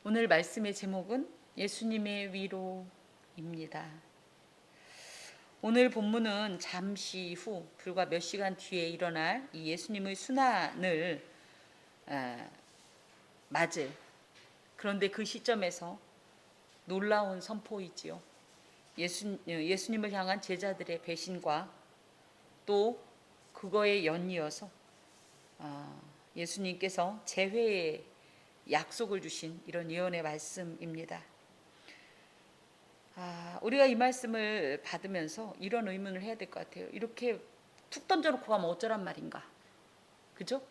오늘 말씀의 제목은 예수님의 위로입니다. 오늘 본문은 잠시 후 불과 몇 시간 뒤에 일어날 이 예수님의 순환을 맞을, 그런데 그 시점에서 놀라운 선포이지요. 예수님을 향한 제자들의 배신과 또 그거에 연이어서 예수님께서 재회의 약속을 주신 이런 예언의 말씀입니다. 우리가 이 말씀을 받으면서 이런 의문을 해야 될 것 같아요. 이렇게 툭 던져놓고 가면 어쩌란 말인가? 그죠?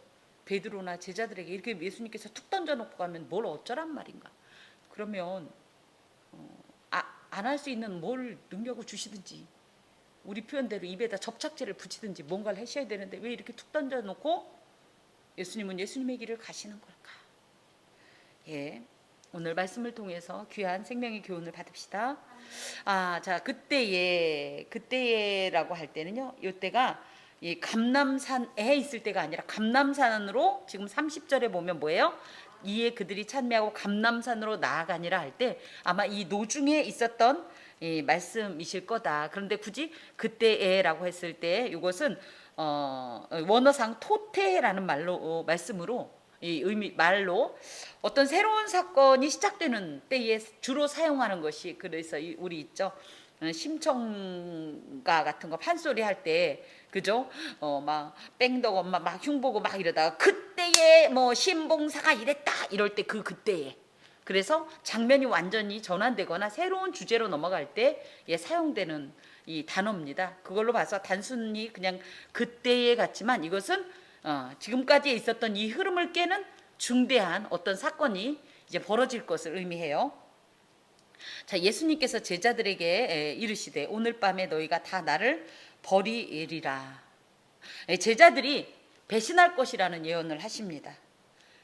베드로나 제자들에게 이렇게 예수님께서 툭 던져놓고 가면 뭘 어쩌란 말인가? 그러면 안 할 수 있는 뭘 능력을 주시든지 우리 표현대로 입에다 접착제를 붙이든지 뭔가를 하셔야 되는데 왜 이렇게 툭 던져놓고 예수님은 예수님의 길을 가시는 걸까? 오늘 말씀을 통해서 귀한 생명의 교훈을 받읍시다. 자, 그때에라고 할 때는요, 이때가 이 감람산에 있을 때가 아니라 감람산으로 지금 30절에 보면 뭐예요? 이에 그들이 찬미하고 감람산으로 나아가니라 할 때 아마 이 노중에 있었던 이 말씀이실 거다. 그런데 굳이 그때에라고 했을 때 이것은 원어상 토테라는 말씀으로 이 말로 어떤 새로운 사건이 시작되는 때에 주로 사용하는 것이, 그래서 우리 있죠, 심청가 같은 거 판소리 할 때 그죠? 막 뺑덕 엄마 막 흉보고 막 이러다가 그때에 뭐 신봉사가 이랬다 이럴 때 그때에, 그래서 장면이 완전히 전환되거나 새로운 주제로 넘어갈 때 사용되는 이 단어입니다. 그걸로 봐서 단순히 그냥 그때에 같지만 이것은 지금까지 있었던 이 흐름을 깨는 중대한 어떤 사건이 이제 벌어질 것을 의미해요. 자, 예수님께서 제자들에게 이르시되 오늘 밤에 너희가 다 나를 버리리라. 제자들이 배신할 것이라는 예언을 하십니다.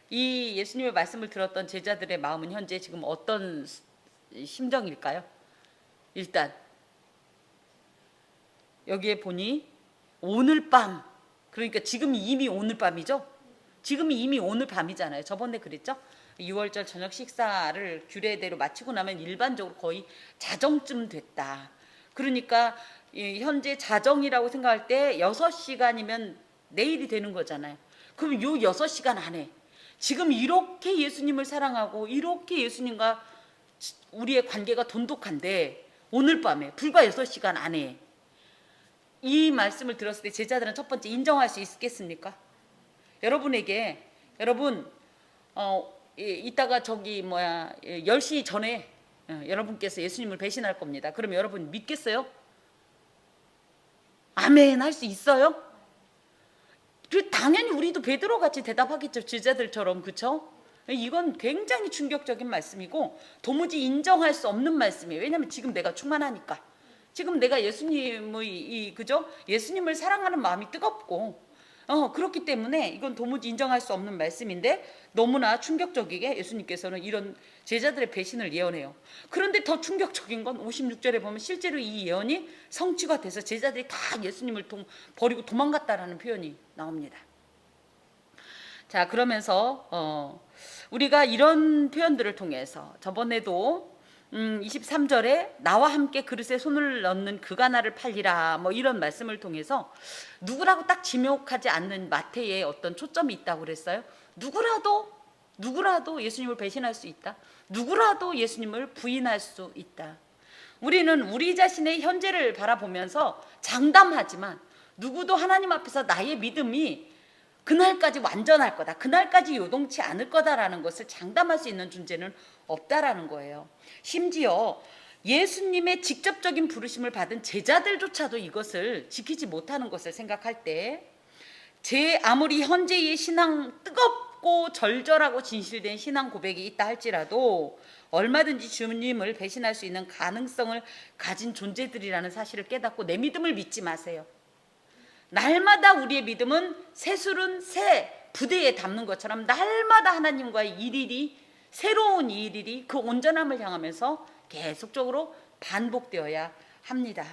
이 예수님의 말씀을 들었던 제자들의 마음은 현재 지금 어떤 심정일까요? 일단 여기에 보니 오늘 밤, 그러니까 지금이 이미 오늘 밤이죠. 지금이 이미 오늘 밤이잖아요. 저번에 그랬죠. 6월절 저녁 식사를 규례대로 마치고 나면 일반적으로 거의 자정쯤 됐다. 그러니까 현재 자정이라고 생각할 때 6시간이면 내일이 되는 거잖아요. 그럼 요 6시간 안에 지금 이렇게 예수님을 사랑하고 이렇게 예수님과 우리의 관계가 돈독한데 오늘 밤에 불과 6시간 안에 이 말씀을 들었을 때 제자들은 첫 번째 인정할 수 있겠습니까? 여러분에게 여러분 이따가 10시 전에 여러분께서 예수님을 배신할 겁니다. 그럼 여러분 믿겠어요? 아멘 할 수 있어요? 당연히 우리도 베드로 같이 대답하겠죠. 제자들처럼. 그렇죠? 이건 굉장히 충격적인 말씀이고 도무지 인정할 수 없는 말씀이에요. 왜냐하면 지금 내가 충만하니까. 지금 내가 예수님의 그죠? 예수님을 사랑하는 마음이 뜨겁고 그렇기 때문에 이건 도무지 인정할 수 없는 말씀인데 너무나 충격적이게 예수님께서는 이런 제자들의 배신을 예언해요. 그런데 더 충격적인 건 56절에 보면 실제로 이 예언이 성취가 돼서 제자들이 다 예수님을 버리고 도망갔다라는 표현이 나옵니다. 자, 그러면서 우리가 이런 표현들을 통해서 저번에도 23절에 나와 함께 그릇에 손을 넣는 그가 나를 팔리라 뭐 이런 말씀을 통해서 누구라고 딱 지목하지 않는 마태의 어떤 초점이 있다고 그랬어요. 누구라도 예수님을 배신할 수 있다. 누구라도 예수님을 부인할 수 있다. 우리는 우리 자신의 현재를 바라보면서 장담하지만 누구도 하나님 앞에서 나의 믿음이 그날까지 완전할 거다, 그날까지 요동치 않을 거다라는 것을 장담할 수 있는 존재는 없다라는 거예요. 심지어 예수님의 직접적인 부르심을 받은 제자들조차도 이것을 지키지 못하는 것을 생각할 때 아무리 현재의 신앙 뜨겁고 절절하고 진실된 신앙 고백이 있다 할지라도 얼마든지 주님을 배신할 수 있는 가능성을 가진 존재들이라는 사실을 깨닫고 내 믿음을 믿지 마세요. 날마다 우리의 믿음은 새술은 새 부대에 담는 것처럼 날마다 하나님과의 일일이 새로운 일일이 그 온전함을 향하면서 계속적으로 반복되어야 합니다.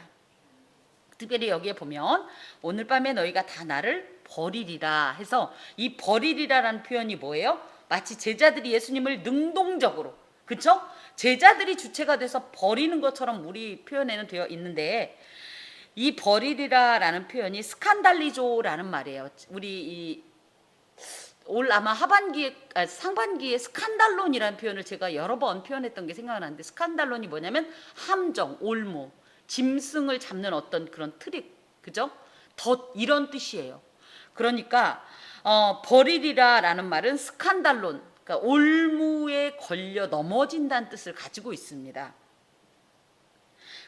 특별히 여기에 보면 오늘 밤에 너희가 다 나를 버리리라 해서 이 버리리라라는 표현이 뭐예요? 마치 제자들이 예수님을 능동적으로 그쵸? 제자들이 주체가 돼서 버리는 것처럼 우리 표현에는 되어 있는데, 이 버리리라라는 표현이 스칸달리조라는 말이에요. 우리 올 아마 상반기에 스칸달론이라는 표현을 제가 여러 번 표현했던 게 생각나는데, 스칸달론이 뭐냐면 함정, 올무, 짐승을 잡는 어떤 그런 트릭, 그죠? 이런 뜻이에요. 그러니까 버리리라라는 말은 스칸달론, 그러니까 올무에 걸려 넘어진다는 뜻을 가지고 있습니다.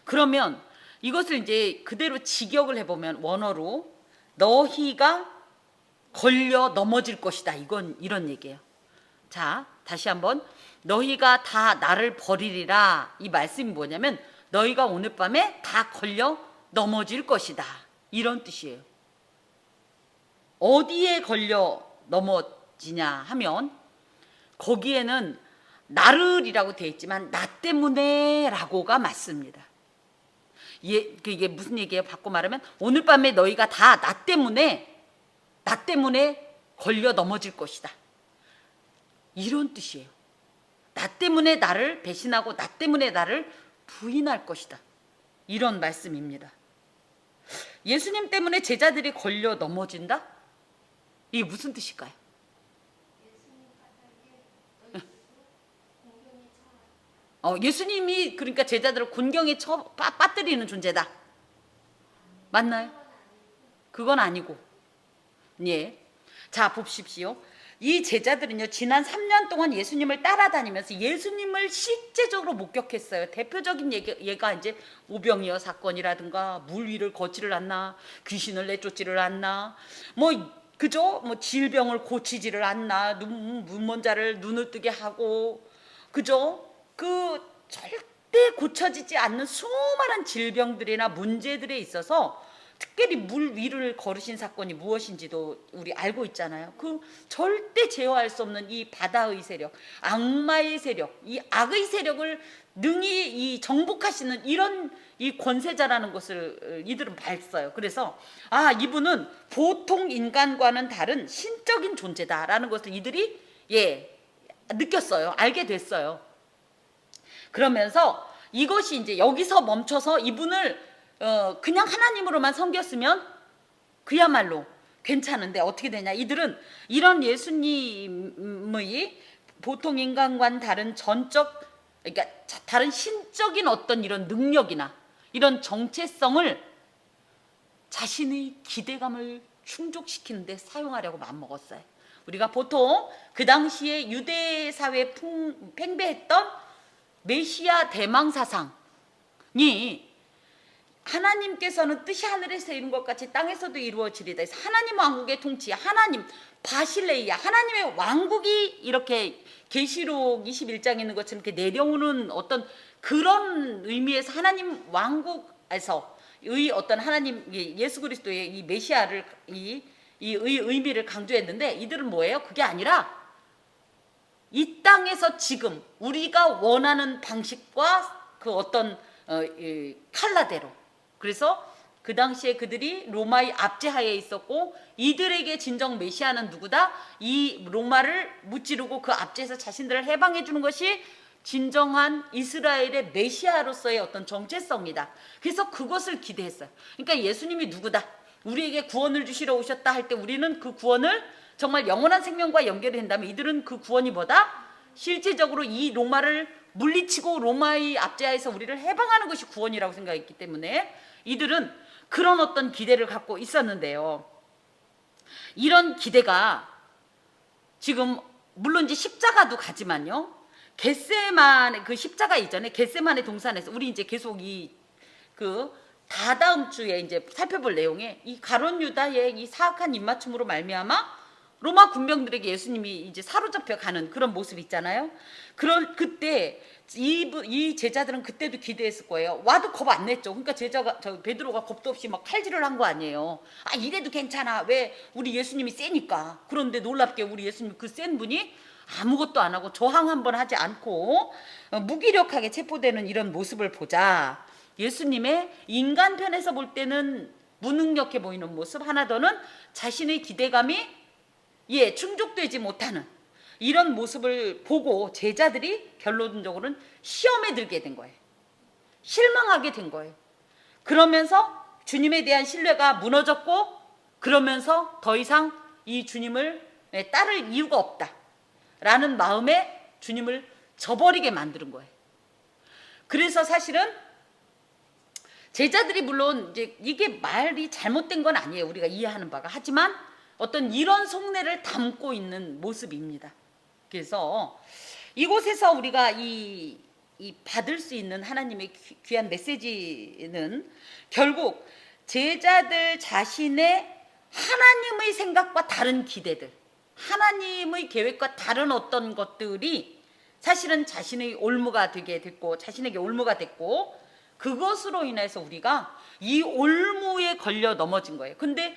그러면 이것을 이제 그대로 직역을 해보면 원어로 너희가 걸려 넘어질 것이다, 이런 얘기예요. 자, 다시 한번, 너희가 다 나를 버리리라, 이 말씀이 뭐냐면 너희가 오늘 밤에 다 걸려 넘어질 것이다, 이런 뜻이에요. 어디에 걸려 넘어지냐 하면 거기에는 나를이라고 되어 있지만 나 때문에 라고가 맞습니다. 이게 무슨 얘기예요? 바꿔 말하면 오늘 밤에 너희가 다 나 때문에 걸려 넘어질 것이다, 이런 뜻이에요. 나 때문에 나를 배신하고 나 때문에 나를 부인할 것이다, 이런 말씀입니다. 예수님 때문에 제자들이 걸려 넘어진다? 이게 무슨 뜻일까요? 예수님이 그러니까 제자들을 곤경에 빠뜨리는 존재다, 맞나요? 그건 아니고, 예. 자, 보십시오. 이 제자들은요, 지난 3년 동안 예수님을 따라다니면서 예수님을 실제적으로 목격했어요. 대표적인 예가 이제 오병이어 사건이라든가, 물 위를 걷지를 않나, 귀신을 내쫓지를 않나, 그죠? 질병을 고치지를 않나, 눈먼 자를 눈을 뜨게 하고, 그죠? 절대 고쳐지지 않는 수많은 질병들이나 문제들에 있어서 특별히 물 위를 걸으신 사건이 무엇인지도 우리 알고 있잖아요. 절대 제어할 수 없는 이 바다의 세력, 악마의 세력, 이 악의 세력을 능히 이 정복하시는 이런 이 권세자라는 것을 이들은 봤어요. 그래서 이분은 보통 인간과는 다른 신적인 존재다라는 것을 이들이 느꼈어요. 알게 됐어요. 그러면서 이것이 이제 여기서 멈춰서 이분을 그냥 하나님으로만 섬겼으면 그야말로 괜찮은데 어떻게 되냐, 이들은 이런 예수님의 보통 인간과는 다른 그러니까 다른 신적인 어떤 이런 능력이나 이런 정체성을 자신의 기대감을 충족시키는데 사용하려고 마음먹었어요. 우리가 보통 그 당시에 유대 사회에 팽배했던 메시아 대망 사상이 하나님께서는 뜻이 하늘에서 이룬 것 같이 땅에서도 이루어지리다 해서 하나님 왕국의 통치, 하나님 바실레이아, 하나님의 왕국이 이렇게 계시록 21장에 있는 것처럼 이렇게 내려오는 어떤 그런 의미에서 하나님 왕국에서의 어떤 하나님 예수 그리스도의 이 메시아를 이 의미를 강조했는데, 이들은 뭐예요? 그게 아니라 이 땅에서 지금 우리가 원하는 방식과 그 어떤 칼라대로, 그래서 그 당시에 그들이 로마의 압제하에 있었고 이들에게 진정 메시아는 누구다? 이 로마를 무찌르고 그 압제에서 자신들을 해방해 주는 것이 진정한 이스라엘의 메시아로서의 어떤 정체성이다. 그래서 그것을 기대했어요. 그러니까 예수님이 누구다? 우리에게 구원을 주시러 오셨다 할 때 우리는 그 구원을 정말 영원한 생명과 연결이 된다면 이들은 그 구원이 뭐다? 실제적으로 이 로마를 물리치고 로마의 압제하에서 우리를 해방하는 것이 구원이라고 생각했기 때문에 이들은 그런 어떤 기대를 갖고 있었는데요. 이런 기대가 지금 물론 이제 십자가도 가지만요. 겟세마네 그 십자가 이전에 겟세마네 동산에서 우리 이제 계속 다다음 주에 이제 살펴볼 내용에 이 가룟 유다의 이 사악한 입맞춤으로 말미암아 로마 군병들에게 예수님이 이제 사로잡혀 가는 그런 모습 있잖아요. 그때 이 제자들은 그때도 기대했을 거예요. 와도 겁 안 냈죠. 그러니까 베드로가 겁도 없이 막 칼질을 한 거 아니에요. 이래도 괜찮아. 왜? 우리 예수님이 세니까. 그런데 놀랍게 우리 예수님 그 센 분이 아무것도 안 하고 저항 한번 하지 않고 무기력하게 체포되는 이런 모습을 보자. 예수님의 인간편에서 볼 때는 무능력해 보이는 모습, 하나 더는 자신의 기대감이 충족되지 못하는, 이런 모습을 보고 제자들이 결론적으로는 시험에 들게 된 거예요. 실망하게 된 거예요. 그러면서 주님에 대한 신뢰가 무너졌고, 그러면서 더 이상 이 주님을 따를 이유가 없다라는 마음에 주님을 저버리게 만드는 거예요. 그래서 사실은 제자들이 물론 이제 이게 말이 잘못된 건 아니에요. 우리가 이해하는 바가. 하지만 어떤 이런 속내를 담고 있는 모습입니다. 그래서 이곳에서 우리가 이 받을 수 있는 하나님의 귀한 메시지는 결국 제자들 자신의 하나님의 생각과 다른 기대들, 하나님의 계획과 다른 어떤 것들이 사실은 자신의 올무가 되게 됐고, 자신에게 올무가 됐고, 그것으로 인해서 우리가 이 올무에 걸려 넘어진 거예요. 근데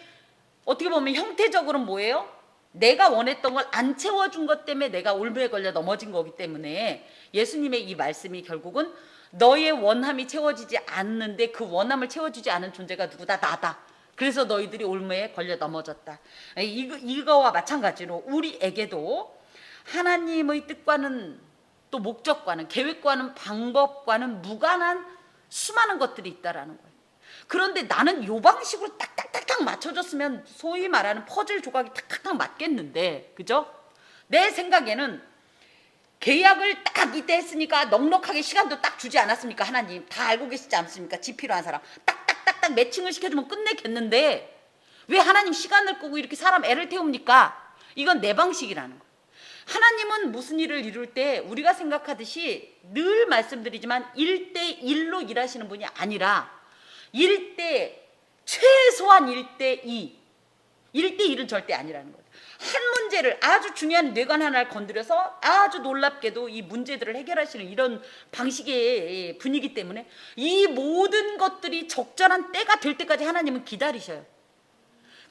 어떻게 보면 형태적으로는 뭐예요? 내가 원했던 걸 안 채워준 것 때문에 내가 올무에 걸려 넘어진 거기 때문에 예수님의 이 말씀이 결국은 너의 원함이 채워지지 않는데 그 원함을 채워주지 않은 존재가 누구다? 나다. 그래서 너희들이 올무에 걸려 넘어졌다. 이거와 마찬가지로 우리에게도 하나님의 뜻과는 또 목적과는 계획과는 방법과는 무관한 수많은 것들이 있다라는 거예요. 그런데 나는 요 방식으로 딱딱딱딱 맞춰줬으면 소위 말하는 퍼즐 조각이 탁탁탁 맞겠는데, 그죠? 내 생각에는 계약을 딱 이때 했으니까 넉넉하게 시간도 딱 주지 않았습니까? 하나님 다 알고 계시지 않습니까? 집 필요한 사람 딱딱딱딱 매칭을 시켜주면 끝내겠는데 왜 하나님 시간을 끄고 이렇게 사람 애를 태웁니까? 이건 내 방식이라는 거예요. 하나님은 무슨 일을 이룰 때 우리가 생각하듯이 늘 말씀드리지만 1대1로 일하시는 분이 아니라 1대 최소한 1대2, 1대1은 절대 아니라는 거죠. 한 문제를 아주 중요한 뇌관 하나를 건드려서 아주 놀랍게도 이 문제들을 해결하시는 이런 방식의 분위기 때문에 이 모든 것들이 적절한 때가 될 때까지 하나님은 기다리셔요.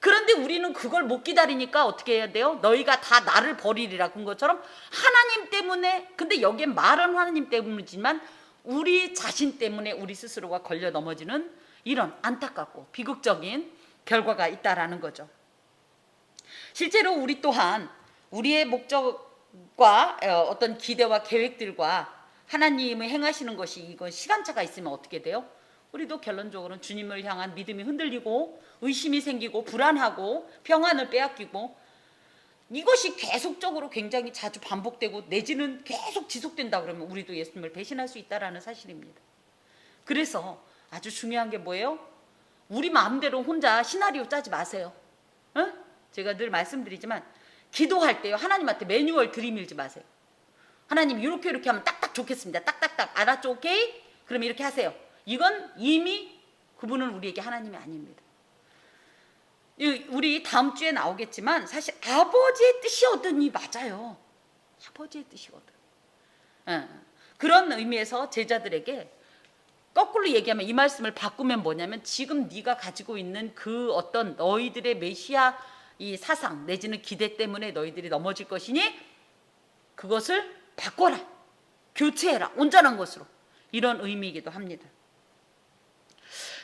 그런데 우리는 그걸 못 기다리니까 어떻게 해야 돼요? 너희가 다 나를 버리리라 군 것처럼 하나님 때문에, 근데 여기에 말은 하나님 때문이지만 우리 자신 때문에 우리 스스로가 걸려 넘어지는 이런 안타깝고 비극적인 결과가 있다라는 거죠. 실제로 우리 또한 우리의 목적과 어떤 기대와 계획들과 하나님의 행하시는 것이 이건 시간차가 있으면 어떻게 돼요? 우리도 결론적으로는 주님을 향한 믿음이 흔들리고 의심이 생기고 불안하고 평안을 빼앗기고 이것이 계속적으로 굉장히 자주 반복되고 내지는 계속 지속된다 그러면 우리도 예수님을 배신할 수 있다는 사실입니다. 그래서 아주 중요한 게 뭐예요? 우리 마음대로 혼자 시나리오 짜지 마세요. 응? 제가 늘 말씀드리지만 기도할 때요 하나님한테 매뉴얼 들이밀지 마세요. 하나님 이렇게 하면 딱딱 좋겠습니다. 딱딱딱 알았죠? 오케이? 그럼 이렇게 하세요. 이건 이미 그분은 우리에게 하나님이 아닙니다. 우리 다음 주에 나오겠지만 사실 아버지의 뜻이거든이 맞아요. 아버지의 뜻이거든. 그런 의미에서 제자들에게 거꾸로 얘기하면 이 말씀을 바꾸면 뭐냐면 지금 네가 가지고 있는 그 어떤 너희들의 메시아 이 사상 내지는 기대 때문에 너희들이 넘어질 것이니 그것을 바꿔라. 교체해라. 온전한 것으로. 이런 의미이기도 합니다.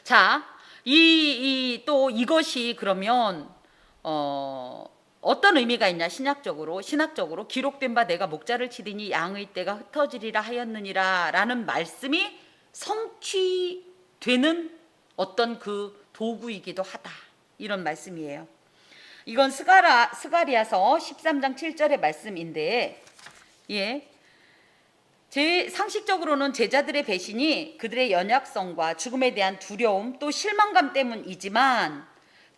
자, 또 이것이 그러면 어떤 의미가 있냐? 신학적으로 기록된 바 내가 목자를 치리니 양의 떼가 흩어지리라 하였느니라 라는 말씀이 성취되는 어떤 그 도구이기도 하다. 이런 말씀이에요. 이건 스가랴서 13장 7절의 말씀인데, 상식적으로는 제자들의 배신이 그들의 연약성과 죽음에 대한 두려움 또 실망감 때문이지만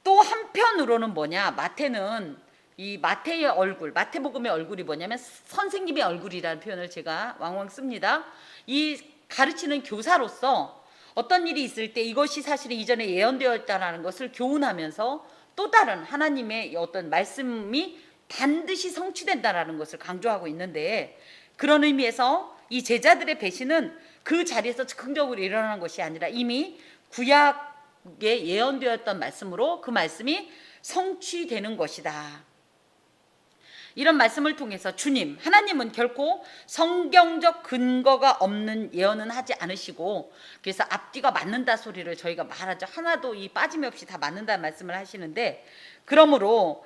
또 한편으로는 뭐냐? 마태는 이 마태의 얼굴, 마태복음의 얼굴이 뭐냐면 선생님의 얼굴이라는 표현을 제가 왕왕 씁니다. 이 가르치는 교사로서 어떤 일이 있을 때 이것이 사실 이전에 예언되었다는 것을 교훈하면서 또 다른 하나님의 어떤 말씀이 반드시 성취된다는 것을 강조하고 있는데, 그런 의미에서 이 제자들의 배신은 그 자리에서 즉흥적으로 일어난 것이 아니라 이미 구약에 예언되었던 말씀으로 그 말씀이 성취되는 것이다. 이런 말씀을 통해서 하나님은 결코 성경적 근거가 없는 예언은 하지 않으시고, 그래서 앞뒤가 맞는다 소리를 저희가 말하죠. 하나도 이 빠짐없이 다 맞는다는 말씀을 하시는데, 그러므로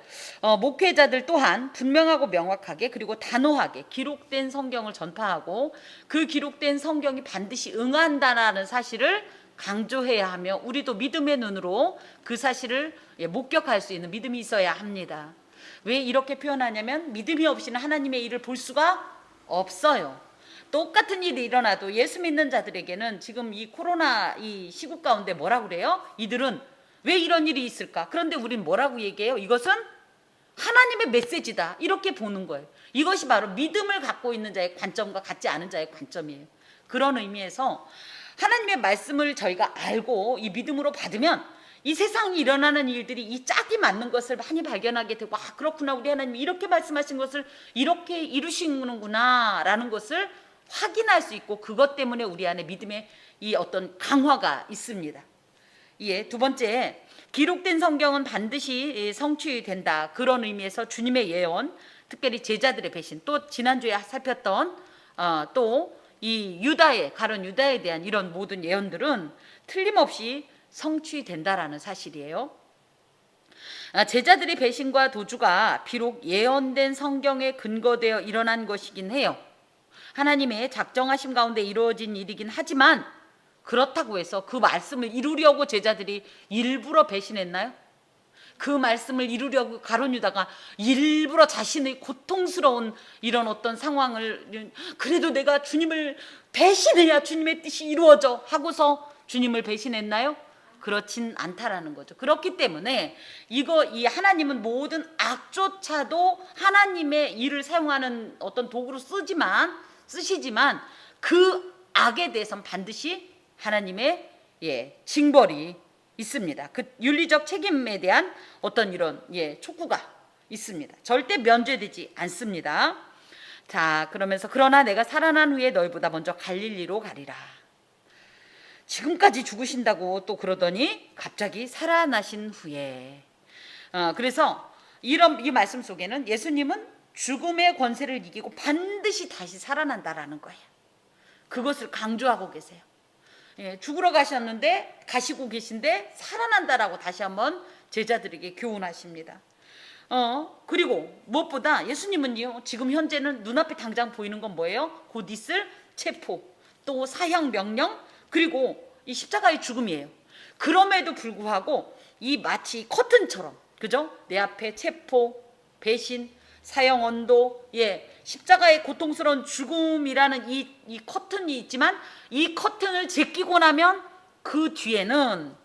목회자들 또한 분명하고 명확하게 그리고 단호하게 기록된 성경을 전파하고 그 기록된 성경이 반드시 응한다라는 사실을 강조해야 하며 우리도 믿음의 눈으로 그 사실을 목격할 수 있는 믿음이 있어야 합니다. 왜 이렇게 표현하냐면 믿음이 없이는 하나님의 일을 볼 수가 없어요. 똑같은 일이 일어나도 예수 믿는 자들에게는 지금 이 코로나 이 시국 가운데 뭐라고 그래요? 이들은 왜 이런 일이 있을까? 그런데 우린 뭐라고 얘기해요? 이것은 하나님의 메시지다. 이렇게 보는 거예요. 이것이 바로 믿음을 갖고 있는 자의 관점과 갖지 않은 자의 관점이에요. 그런 의미에서 하나님의 말씀을 저희가 알고 이 믿음으로 받으면 이 세상에 일어나는 일들이 이 짝이 맞는 것을 많이 발견하게 되고, 그렇구나, 우리 하나님이 이렇게 말씀하신 것을 이렇게 이루시는구나 라는 것을 확인할 수 있고, 그것 때문에 우리 안에 믿음의 이 어떤 강화가 있습니다. 예, 두 번째, 기록된 성경은 반드시 성취된다. 그런 의미에서 주님의 예언, 특별히 제자들의 배신, 또 지난주에 살폈던 또 이 유다에 가론 유다에 대한 이런 모든 예언들은 틀림없이 성취된다라는 사실이에요. 제자들의 배신과 도주가 비록 예언된 성경에 근거되어 일어난 것이긴 해요. 하나님의 작정하심 가운데 이루어진 일이긴 하지만 그렇다고 해서 그 말씀을 이루려고 제자들이 일부러 배신했나요? 그 말씀을 이루려고 가룟 유다가 일부러 자신의 고통스러운 이런 어떤 상황을 그래도 내가 주님을 배신해야 주님의 뜻이 이루어져 하고서 주님을 배신했나요? 그렇진 않다라는 거죠. 그렇기 때문에 이 하나님은 모든 악조차도 하나님의 일을 사용하는 어떤 도구로 쓰시지만 그 악에 대해서는 반드시 하나님의 징벌이 있습니다. 그 윤리적 책임에 대한 어떤 이런 촉구가 있습니다. 절대 면제되지 않습니다. 자, 그러면서 그러나 내가 살아난 후에 너희보다 먼저 갈릴리로 가리라. 지금까지 죽으신다고 또 그러더니 갑자기 살아나신 후에 그래서 이 말씀 속에는 예수님은 죽음의 권세를 이기고 반드시 다시 살아난다라는 거예요. 그것을 강조하고 계세요. 죽으러 가시고 계신데 살아난다라고 다시 한번 제자들에게 교훈하십니다. 그리고 무엇보다 예수님은요, 지금 현재는 눈앞에 당장 보이는 건 뭐예요? 곧 있을 체포, 또 사형 명령, 그리고 이 십자가의 죽음이에요. 그럼에도 불구하고 이 마치 커튼처럼, 그죠? 내 앞에 체포, 배신, 사형 언도, 십자가의 고통스러운 죽음이라는 이 커튼이 있지만 이 커튼을 제끼고 나면 그 뒤에는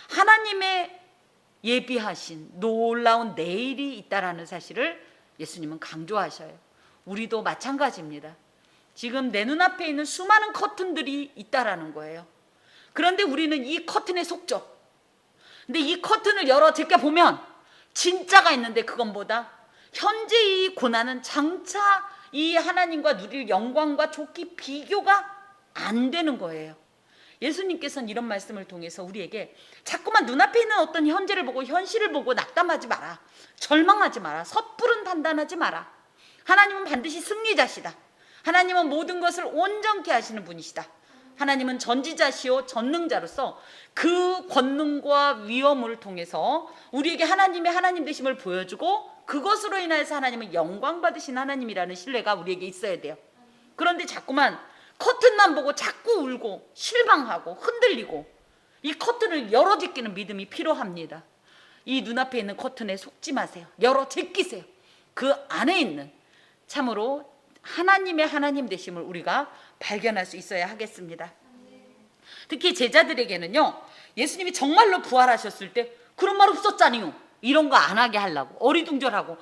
하나님의 예비하신 놀라운 내일이 있다라는 사실을 예수님은 강조하셔요. 우리도 마찬가지입니다. 지금 내 눈앞에 있는 수많은 커튼들이 있다라는 거예요. 그런데 우리는 이 커튼에 속죠. 근데 이 커튼을 열어 제껴보면 진짜가 있는데 그건 뭐다? 현재의 고난은 장차 이 하나님과 누릴 영광과 좋기 비교가 안 되는 거예요. 예수님께서는 이런 말씀을 통해서 우리에게 자꾸만 눈앞에 있는 어떤 현재를 보고 현실을 보고 낙담하지 마라, 절망하지 마라, 섣부른 판단하지 마라. 하나님은 반드시 승리자시다. 하나님은 모든 것을 온전케 하시는 분이시다. 하나님은 전지자시오 전능자로서 그 권능과 위엄을 통해서 우리에게 하나님의 하나님 되심을 보여주고 그것으로 인해서 하나님은 영광 받으신 하나님이라는 신뢰가 우리에게 있어야 돼요. 그런데 자꾸만 커튼만 보고 자꾸 울고 실망하고 흔들리고 이 커튼을 열어 제끼는 믿음이 필요합니다. 이 눈앞에 있는 커튼에 속지 마세요. 열어 제끼세요. 그 안에 있는 참으로 하나님의 하나님 되심을 우리가 발견할 수 있어야 하겠습니다. 특히 제자들에게는요, 예수님이 정말로 부활하셨을 때 그런 말 없었잖아요. 이런 거 안 하게 하려고, 어리둥절하고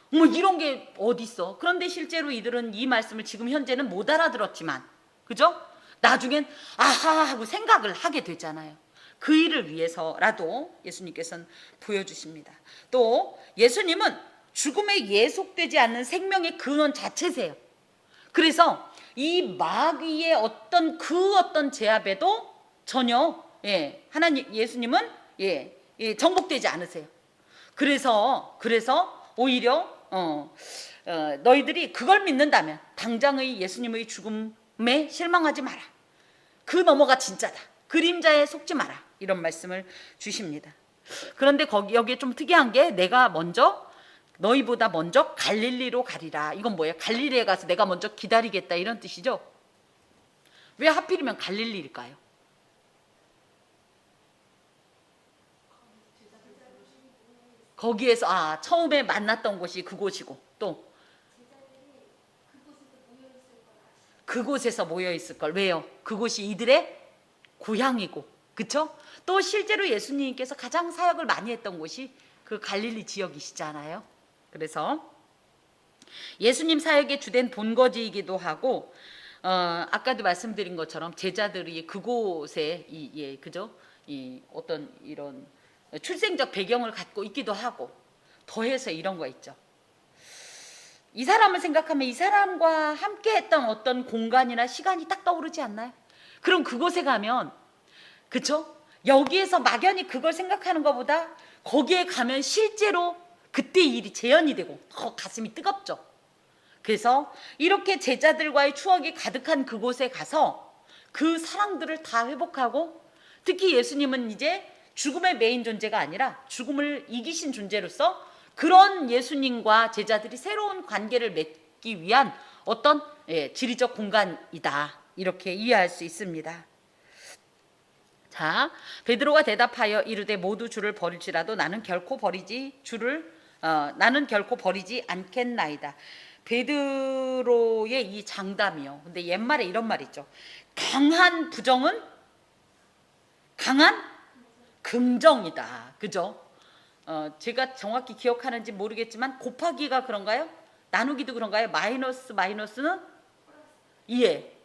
뭐 이런 게 어디 있어. 그런데 실제로 이들은 이 말씀을 지금 현재는 못 알아들었지만, 그죠? 나중엔 아하 하고 생각을 하게 되잖아요. 그 일을 위해서라도 예수님께서는 보여주십니다. 또 예수님은 죽음에 예속되지 않는 생명의 근원 자체세요. 그래서 이 마귀의 어떤 제압에도 전혀 예수님은 정복되지 않으세요. 그래서 오히려 너희들이 그걸 믿는다면 당장의 예수님의 죽음에 실망하지 마라. 그 너머가 진짜다. 그림자에 속지 마라. 이런 말씀을 주십니다. 그런데 여기에 좀 특이한 게 내가 먼저 너희보다 먼저 갈릴리로 가리라. 이건 뭐예요? 갈릴리에 가서 내가 먼저 기다리겠다 이런 뜻이죠. 왜 하필이면 갈릴리일까요? 거기에서 처음에 만났던 곳이 그곳이고 또 그곳에서 모여 있을 걸. 왜요? 그곳이 이들의 고향이고, 그쵸? 또 실제로 예수님께서 가장 사역을 많이 했던 곳이 그 갈릴리 지역이시잖아요. 그래서 예수님 사역의 주된 본거지이기도 하고, 아까도 말씀드린 것처럼 제자들이 그곳에 그죠? 이 어떤 이런 출생적 배경을 갖고 있기도 하고, 더해서 이런 거 있죠. 이 사람을 생각하면 이 사람과 함께 했던 어떤 공간이나 시간이 딱 떠오르지 않나요? 그럼 그곳에 가면, 그쵸? 여기에서 막연히 그걸 생각하는 것보다 거기에 가면 실제로 그때 일이 재현이 되고 더 가슴이 뜨겁죠. 그래서 이렇게 제자들과의 추억이 가득한 그곳에 가서 그 사랑들을 다 회복하고, 특히 예수님은 이제 죽음의 메인 존재가 아니라 죽음을 이기신 존재로서 그런 예수님과 제자들이 새로운 관계를 맺기 위한 어떤 지리적 공간이다, 이렇게 이해할 수 있습니다. 자, 베드로가 대답하여 이르되 모두 주를 버릴지라도 나는 결코 버리지 않겠나이다. 베드로의 이 장담이요. 근데 옛말에 이런 말 있죠. 강한 부정은 강한 긍정이다. 그죠? 제가 정확히 기억하는지 모르겠지만 곱하기가 그런가요? 나누기도 그런가요? 마이너스는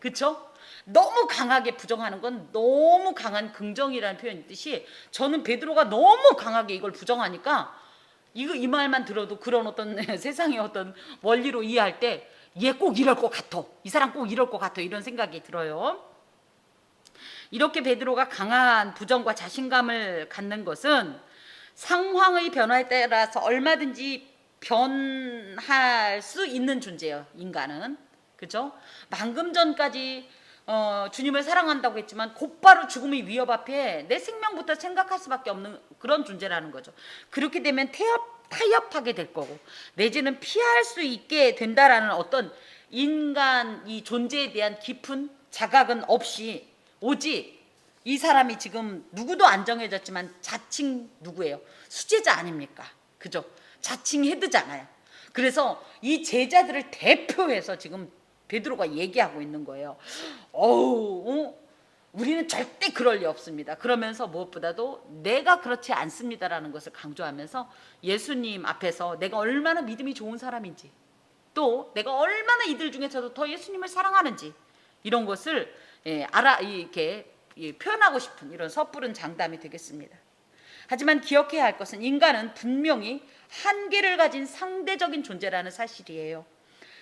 그쵸? 너무 강하게 부정하는 건 너무 강한 긍정이라는 표현이듯이, 저는 베드로가 너무 강하게 이걸 부정하니까 이 말만 들어도 그런 어떤 세상의 어떤 원리로 이해할 때 얘 꼭 이럴 것 같아, 이 사람 꼭 이럴 것 같아, 이런 생각이 들어요. 이렇게 베드로가 강한 부정과 자신감을 갖는 것은 상황의 변화에 따라서 얼마든지 변할 수 있는 존재예요, 인간은. 그죠? 방금 전까지 주님을 사랑한다고 했지만 곧바로 죽음의 위협 앞에 내 생명부터 생각할 수밖에 없는 그런 존재라는 거죠. 그렇게 되면 타협하게 될 거고, 내지는 피할 수 있게 된다라는 어떤 인간 이 존재에 대한 깊은 자각은 없이, 오직 이 사람이 지금 누구도 안 정해졌지만 자칭 누구예요? 수제자 아닙니까? 그죠? 자칭 헤드잖아요. 그래서 이 제자들을 대표해서 지금 베드로가 얘기하고 있는 거예요. 우리는 절대 그럴 리 없습니다. 그러면서 무엇보다도 내가 그렇지 않습니다라는 것을 강조하면서 예수님 앞에서 내가 얼마나 믿음이 좋은 사람인지, 또 내가 얼마나 이들 중에서도 더 예수님을 사랑하는지, 이런 것을 이렇게 표현하고 싶은 이런 섣부른 장담이 되겠습니다. 하지만 기억해야 할 것은 인간은 분명히 한계를 가진 상대적인 존재라는 사실이에요.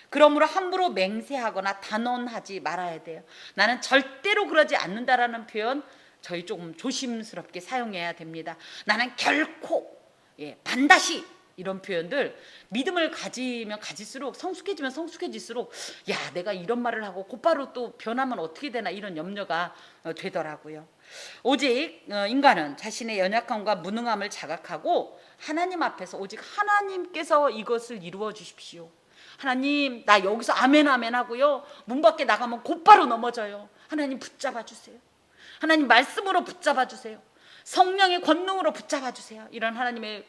그러므로 함부로 맹세하거나 단언하지 말아야 돼요. 나는 절대로 그러지 않는다라는 표현 저희 조금 조심스럽게 사용해야 됩니다. 나는 결코, 반드시, 이런 표현들 믿음을 가지면 가질수록, 성숙해지면 성숙해질수록 내가 이런 말을 하고 곧바로 또 변하면 어떻게 되나, 이런 염려가 되더라고요. 오직 인간은 자신의 연약함과 무능함을 자각하고 하나님 앞에서 오직 하나님께서 이것을 이루어 주십시오, 하나님 나 여기서 아멘 아멘 하고요, 문 밖에 나가면 곧바로 넘어져요, 하나님 붙잡아 주세요, 하나님 말씀으로 붙잡아 주세요, 성령의 권능으로 붙잡아 주세요, 이런 하나님의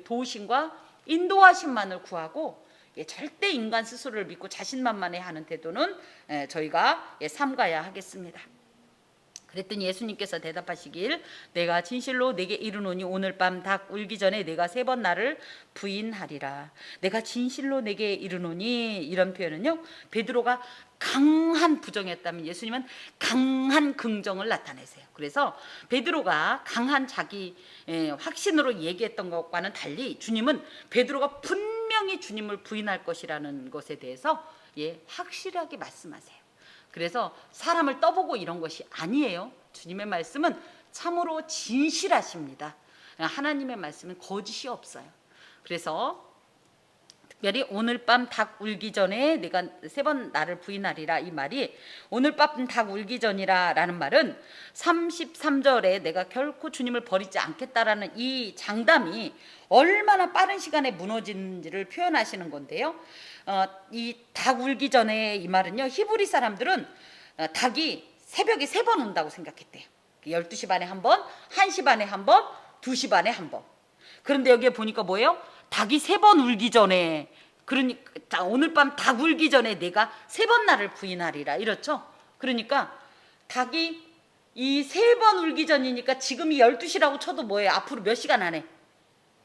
도우심과 인도하심만을 구하고, 절대 인간 스스로를 믿고 자신만만해 하는 태도는 저희가 삼가야 하겠습니다. 그랬더니 예수님께서 대답하시길 내가 진실로 내게 이르노니 오늘 밤 닭 울기 전에 내가 3번 나를 부인하리라. 내가 진실로 내게 이르노니, 이런 표현은요, 베드로가 강한 부정이었다면 예수님은 강한 긍정을 나타내세요. 그래서 베드로가 강한 자기 확신으로 얘기했던 것과는 달리 주님은 베드로가 분명히 주님을 부인할 것이라는 것에 대해서 확실하게 말씀하세요. 그래서 사람을 떠보고 이런 것이 아니에요. 주님의 말씀은 참으로 진실하십니다. 하나님의 말씀은 거짓이 없어요. 그래서 특별히 오늘 밤 닭 울기 전에 내가 3번 나를 부인하리라, 이 말이 오늘 밤 닭 울기 전이라 라는 말은 33절에 내가 결코 주님을 버리지 않겠다라는 이 장담이 얼마나 빠른 시간에 무너지는지를 표현하시는 건데요. 이 닭 울기 전에 이 말은요, 히브리 사람들은 닭이 새벽에 3번 운다고 생각했대요. 12시 반에 한 번, 1시 반에 한 번, 2시 반에 한 번. 그런데 여기에 보니까 뭐예요? 닭이 3번 울기 전에, 그러니까 오늘 밤 닭 울기 전에 내가 3번 나를 부인하리라, 이렇죠. 그러니까 닭이 이 3번 울기 전이니까 지금이 12시라고 쳐도 뭐예요? 앞으로 몇 시간 안에?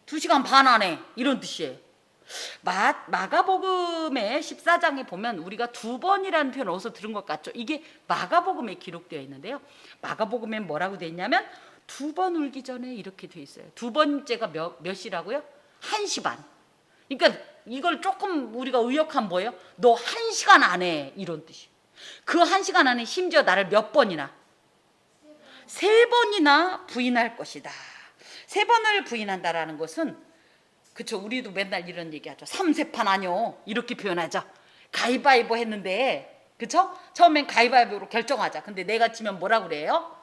2시간 반 안에, 이런 뜻이에요. 마가복음의 14장에 보면 우리가 2번이라는 표현을 어디서 들은 것 같죠? 이게 마가복음에 기록되어 있는데요. 마가복음엔 뭐라고 되어 있냐면 2번 울기 전에 이렇게 되어 있어요. 2번째가 몇 시라고요? 1시 반. 그러니까 이걸 조금 우리가 의역하면 뭐예요? 너 1시간 안에, 이런 뜻이. 그 1시간 안에 심지어 나를 몇 번이나? 3번이나 부인할 것이다. 3번을 부인한다라는 것은, 그쵸, 우리도 맨날 이런 얘기하죠. 3세판 아뇨, 이렇게 표현하죠. 가위바위보 했는데, 그쵸? 처음엔 가위바위보로 결정하자. 근데 내가 지면 뭐라 그래요?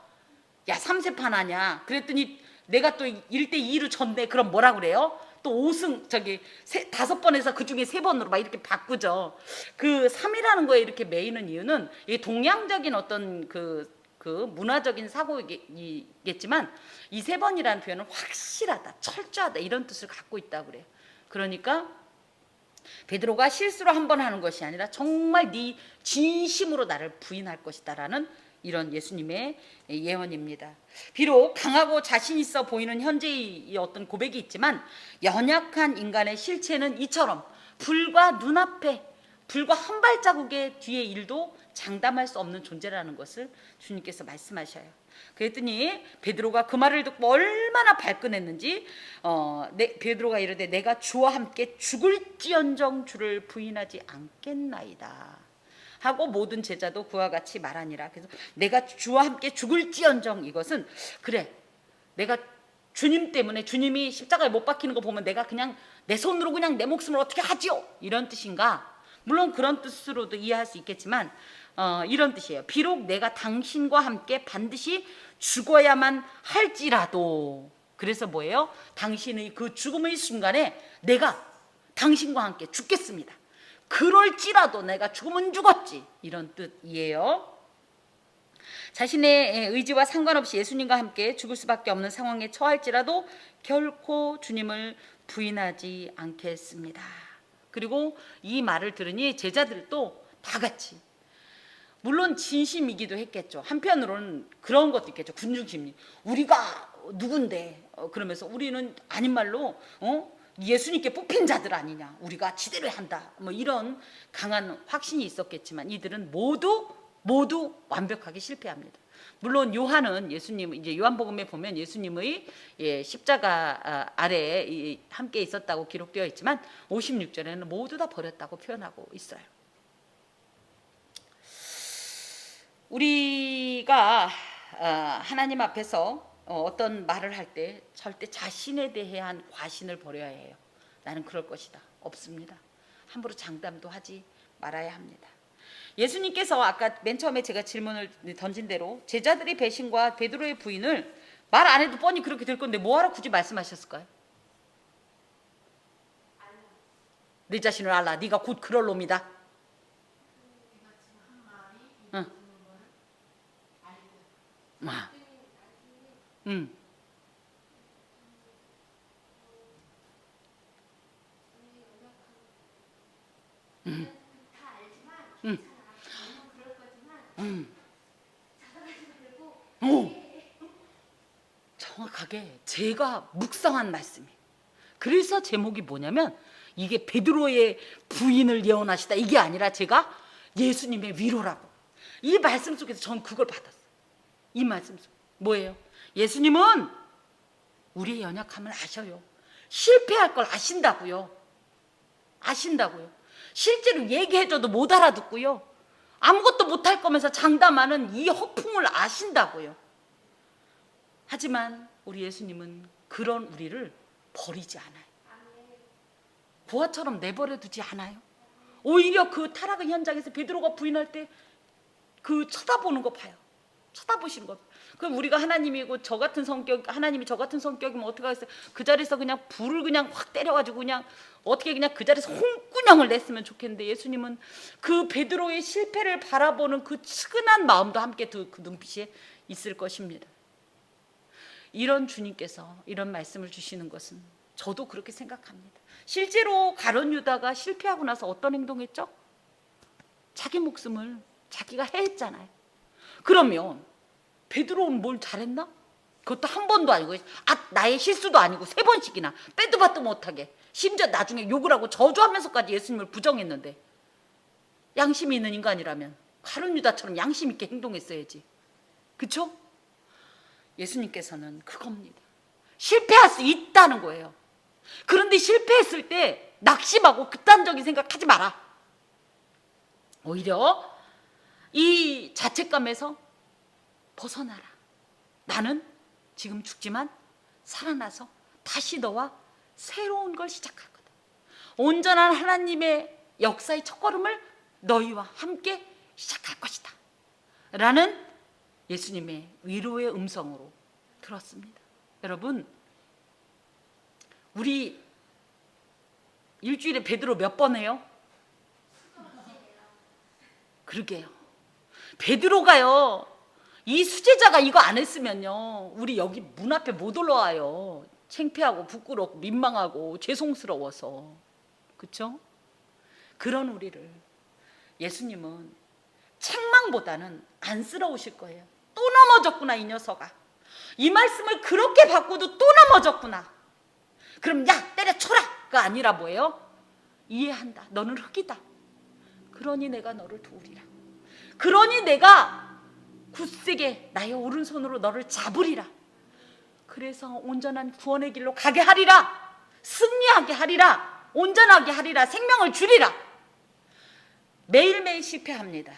야, 3세판 아냐. 그랬더니 내가 또 1대2로 졌네. 그럼 뭐라 그래요? 또 5승, 5번에서 그 중에 3번으로 막 이렇게 바꾸죠. 그 3이라는 거에 이렇게 매이는 이유는 이 동양적인 어떤 그 문화적인 사고이겠지만, 이 3번이라는 표현은 확실하다, 철저하다, 이런 뜻을 갖고 있다고 그래요. 그러니까 베드로가 실수로 한 번 하는 것이 아니라 정말 네 진심으로 나를 부인할 것이다라는 이런 예수님의 예언입니다. 비록 강하고 자신 있어 보이는 현재의 어떤 고백이 있지만, 연약한 인간의 실체는 이처럼 불과 눈앞에, 불과 한 발자국의 뒤의 일도 장담할 수 없는 존재라는 것을 주님께서 말씀하셔요. 그랬더니 베드로가 그 말을 듣고 얼마나 발끈했는지, 베드로가 이르되 내가 주와 함께 죽을지언정 주를 부인하지 않겠나이다 하고 모든 제자도 그와 같이 말하니라. 그래서 내가 주와 함께 죽을지언정, 이것은 그래, 내가 주님 때문에, 주님이 십자가에 못 박히는 거 보면 내가 그냥 내 손으로 그냥 내 목숨을 어떻게 하지요, 이런 뜻인가? 물론 그런 뜻으로도 이해할 수 있겠지만, 이런 뜻이에요. 비록 내가 당신과 함께 반드시 죽어야만 할지라도. 그래서 뭐예요? 당신의 그 죽음의 순간에 내가 당신과 함께 죽겠습니다. 그럴지라도 내가 죽으면 죽었지, 이런 뜻이에요. 자신의 의지와 상관없이 예수님과 함께 죽을 수밖에 없는 상황에 처할지라도 결코 주님을 부인하지 않겠습니다. 그리고 이 말을 들으니 제자들도 다 같이, 물론 진심이기도 했겠죠. 한편으로는 그런 것도 있겠죠. 군중심리. 우리가 누군데? 그러면서 우리는 아닌 말로 예수님께 뽑힌 자들 아니냐, 우리가 지대로 한다, 뭐 이런 강한 확신이 있었겠지만, 이들은 모두 완벽하게 실패합니다. 물론 요한은 예수님, 이제 요한복음에 보면 예수님의 십자가 아래에 함께 있었다고 기록되어 있지만 56절에는 모두 다 버렸다고 표현하고 있어요. 우리가 하나님 앞에서 어떤 말을 할 때 절대 자신에 대한 과신을 버려야 해요. 나는 그럴 것이다, 없습니다. 함부로 장담도 하지 말아야 합니다. 예수님께서 아까 맨 처음에 제가 질문을 던진 대로 제자들의 배신과 베드로의 부인을 말 안 해도 뻔히 그렇게 될 건데 뭐하러 굳이 말씀하셨을까요? 내 자신을 알라, 네가 곧 그럴 놈이다. 응. 정확하게 제가 묵상한 말씀이에요. 그래서 제목이 뭐냐면, 이게 베드로의 부인을 예언하시다, 이게 아니라 제가 예수님의 위로라고. 이 말씀 속에서 전 그걸 받았어요. 이 말씀 속 뭐예요? 예수님은 우리의 연약함을 아셔요. 실패할 걸 아신다고요. 실제로 얘기해줘도 못 알아듣고요. 아무것도 못할 거면서 장담하는 이 허풍을 아신다고요. 하지만 우리 예수님은 그런 우리를 버리지 않아요. 고아처럼 내버려 두지 않아요. 오히려 그 타락의 현장에서 베드로가 부인할 때 그 쳐다보는 거 봐요. 쳐다보시는 거. 그럼 우리가 하나님이고 저 같은 성격, 하나님이 저 같은 성격이면 어떻게 하겠어요? 그 자리에서 그냥 불을 그냥 확 때려가지고 그냥 어떻게 그냥 그 자리에서 홍군형을 냈으면 좋겠는데, 예수님은 그 베드로의 실패를 바라보는 그 측은한 마음도 함께 그 눈빛에 있을 것입니다. 이런 주님께서 이런 말씀을 주시는 것은 저도 그렇게 생각합니다. 실제로 가룟 유다가 실패하고 나서 어떤 행동했죠? 자기 목숨을 자기가 해했잖아요. 그러면 베드로는 뭘 잘했나? 그것도 한 번도 아니고 나의 실수도 아니고 3번씩이나 빼도 박도 못하게, 심지어 나중에 욕을 하고 저주하면서까지 예수님을 부정했는데, 양심이 있는 인간이라면 가룟 유다처럼 양심 있게 행동했어야지. 그렇죠? 예수님께서는 그겁니다. 실패할 수 있다는 거예요. 그런데 실패했을 때 낙심하고 극단적인 생각하지 마라. 오히려 이 자책감에서 벗어나라. 나는 지금 죽지만 살아나서 다시 너와 새로운 걸 시작할 거다. 온전한 하나님의 역사의 첫걸음을 너희와 함께 시작할 것이다 라는 예수님의 위로의 음성으로 들었습니다. 여러분, 우리 일주일에 베드로 몇 번 해요? 그러게요. 베드로가요, 이 수제자가 이거 안 했으면요 우리 여기 문 앞에 못 올라와요. 창피하고 부끄럽고 민망하고 죄송스러워서. 그렇죠? 그런 우리를 예수님은 책망보다는 안쓰러우실 거예요. 또 넘어졌구나 이 녀석아. 이 말씀을 그렇게 받고도 또 넘어졌구나. 그럼 야 때려쳐라.가 아니라 뭐예요? 이해한다. 너는 흙이다. 그러니 내가 너를 도우리라. 그러니 내가 굳세게 나의 오른손으로 너를 잡으리라. 그래서 온전한 구원의 길로 가게 하리라. 승리하게 하리라. 온전하게 하리라. 생명을 주리라. 매일매일 실패합니다.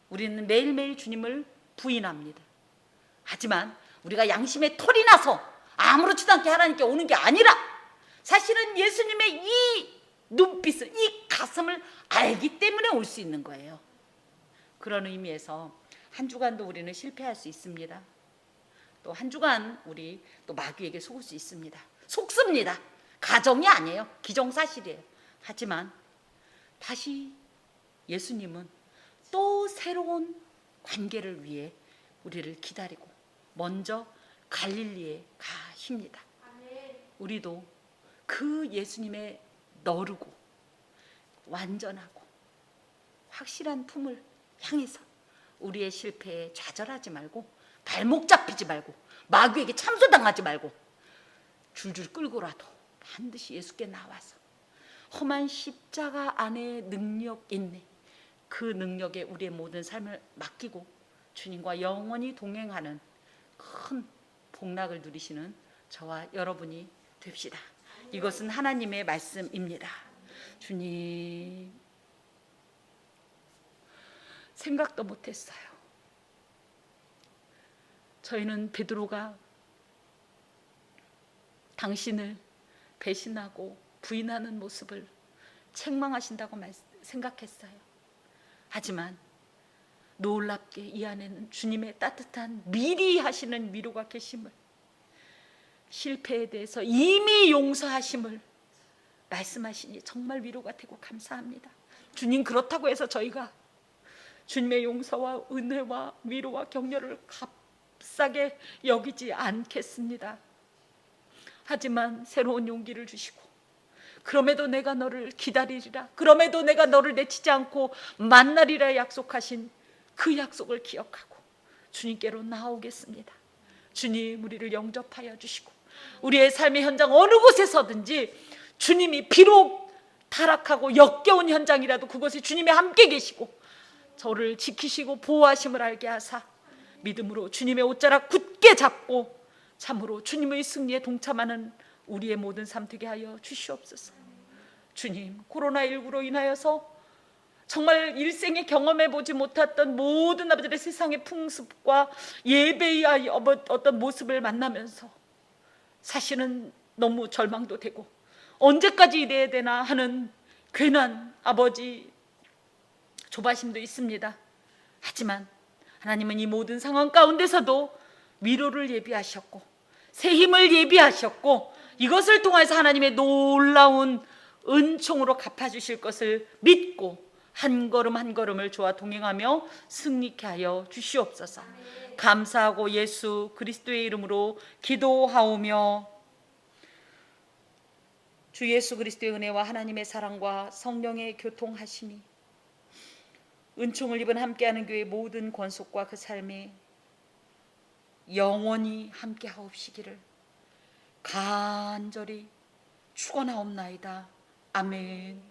우리는 매일매일 주님을 부인합니다. 하지만 우리가 양심에 털이 나서 아무렇지도 않게 하나님께 오는 게 아니라, 사실은 예수님의 이 눈빛을, 이 가슴을 알기 때문에 올 수 있는 거예요. 그런 의미에서 한 주간도 우리는 실패할 수 있습니다. 또 한 주간 우리 또 마귀에게 속을 수 있습니다. 속습니다. 가정이 아니에요. 기정사실이에요. 하지만 다시 예수님은 또 새로운 관계를 위해 우리를 기다리고 먼저 갈릴리에 가십니다. 우리도 그 예수님의 너르고 완전하고 확실한 품을 향해서 우리의 실패에 좌절하지 말고, 발목 잡히지 말고, 마귀에게 참소당하지 말고 줄줄 끌고라도 반드시 예수께 나와서 험한 십자가 안에 능력 있네, 그 능력에 우리의 모든 삶을 맡기고 주님과 영원히 동행하는 큰 복락을 누리시는 저와 여러분이 됩시다. 이것은 하나님의 말씀입니다. 주님, 생각도 못했어요. 저희는 베드로가 당신을 배신하고 부인하는 모습을 책망하신다고 생각했어요. 하지만 놀랍게 이 안에는 주님의 따뜻한 미리 하시는 위로가 계심을, 실패에 대해서 이미 용서하심을 말씀하시니 정말 위로가 되고 감사합니다. 주님, 그렇다고 해서 저희가 주님의 용서와 은혜와 위로와 격려를 값싸게 여기지 않겠습니다. 하지만 새로운 용기를 주시고, 그럼에도 내가 너를 기다리리라, 그럼에도 내가 너를 내치지 않고 만나리라 약속하신 그 약속을 기억하고 주님께로 나오겠습니다. 주님, 우리를 영접하여 주시고 우리의 삶의 현장 어느 곳에서든지 주님이 비록 타락하고 역겨운 현장이라도 그곳에 주님이 함께 계시고 저를 지키시고 보호하심을 알게 하사 믿음으로 주님의 옷자락 굳게 잡고 참으로 주님의 승리에 동참하는 우리의 모든 삶 되게 하여 주시옵소서. 주님, 코로나19로 인하여서 정말 일생에 경험해보지 못했던 모든 아버지의 세상의 풍습과 예배의 어떤 모습을 만나면서 사실은 너무 절망도 되고 언제까지 이래야 되나 하는 괜한 아버지 조바심도 있습니다. 하지만 하나님은 이 모든 상황 가운데서도 위로를 예비하셨고 새 힘을 예비하셨고 이것을 통해서 하나님의 놀라운 은총으로 갚아주실 것을 믿고 한 걸음 한 걸음을 저와 동행하며 승리케 하여 주시옵소서. 감사하고 예수 그리스도의 이름으로 기도하오며 주 예수 그리스도의 은혜와 하나님의 사랑과 성령의 교통하심이 은총을 입은 함께하는 교회 모든 권속과 그 삶에 영원히 함께하옵시기를 간절히 축원하옵나이다. 아멘.